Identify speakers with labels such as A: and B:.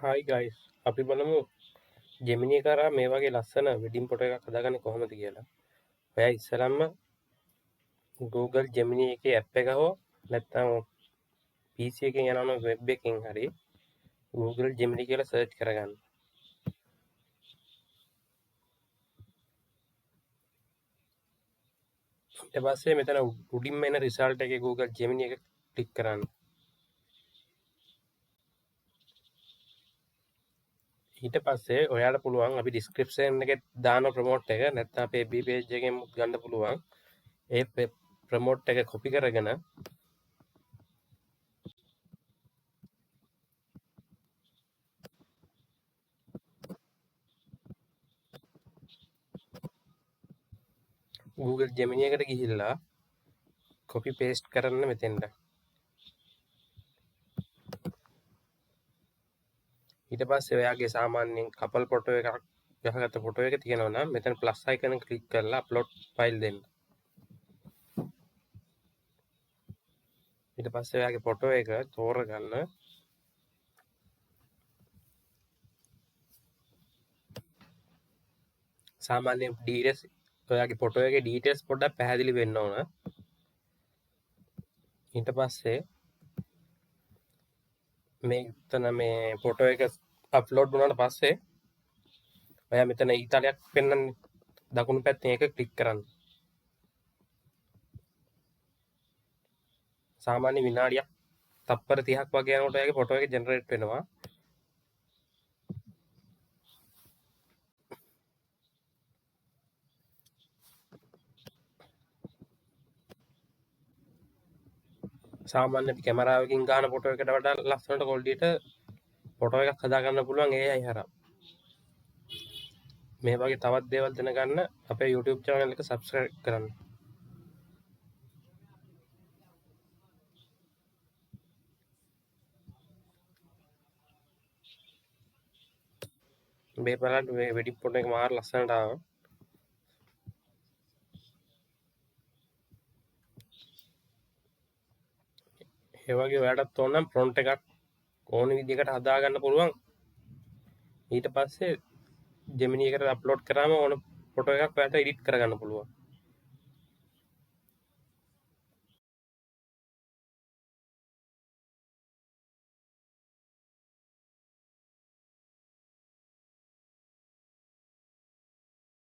A: හයි guys අපි බලමු ජෙමිනි කරා මේ වගේ ලස්සන වෙඩින් ෆොටෝ එකක් හදාගන්නේ කොහොමද කියලා. ඔයා ඉස්සරම්ම Google Gemini එකේ ඇප් එක හෝ නැත්නම් PC එකෙන් යනවා වෙබ් එකකින් හරි Google Gemini කියලා සර්ච් කරගන්න. ඊට පස්සේ මෙතන උඩින්ම එන රිසල්ට් එකේ Google Gemini එක ක්ලික් කරන්න. ඊට පස්සේ ඔයාලා පුළුවන් අපි ඩිස්ක්‍රිප්ෂන් එකේ දාන ප්‍රොමෝට් එක නැත්නම් අපේ FB page එකෙන් ගන්න පුළුවන්. ඒ ප්‍රොමෝට් එක කොපි කරගෙන Google Gemini එකට ගිහිල්ලා කොපි පේස්ට් කරන්න මෙතෙන්ට. ඊට පස්සේ ඔයාගේ සාමාන්‍යයෙන් කපල් ෆොටෝ එකක් ගහගත්ත ෆොටෝ එක තියෙනවා නම් මෙතන ප්ලස් අයිකන් එක ක්ලික් කරලා අප්ලෝඩ් ෆයිල් දෙන්න. ඊට පස්සේ ඔයාගේ ෆොටෝ එක තෝරගන්න. සාමාන්‍යයෙන් ඩීටේල්ස් ඔයාගේ ෆොටෝ එකේ ඩීටේල්ස් පොඩ්ඩක් පැහැදිලි වෙන්න ඕන. ඊට පස්සේ මෙතන මේ ෆොටෝ එක අප්ලෝඩ් වුණාට පස්සේ ඔයා මෙතන ඊතලයක් පෙන්වන්නේ දකුණු පැත්තේ ඒක ක්ලික් කරන්න. සාමාන්‍ය විනාඩියක් තප්පර 30ක් වගේ යනකොට ඔයාගේ ෆොටෝ එක ජෙනරේට් වෙනවා. සාමාන්‍ය කැමරාවකින් ගන්න ෆොටෝ එකට වඩා ලස්සනට කොල්ඩියට ෆොටෝ එකක් හදාගන්න පුළුවන් AI හරහා. මේ වගේ තවත් දේවල් දැනගන්න අපේ YouTube channel එක subscribe කරන්න. මේ බලන්න මේ වෙඩින් ෆොටෝ එක මාර ලස්සනට ආවා. ඒ වගේ ඔයාලටත් ඕන නම් ප්‍රොම්ප්ට් එකක් ඕන විදිහකට හදාගන්න පුළුවන්. ඊට පස්සේ Gemini එකට අප්ලෝඩ් කරාම ඕන ෆොටෝ එකක් ඔයාලට එඩිට් කරගන්න පුළුවන්.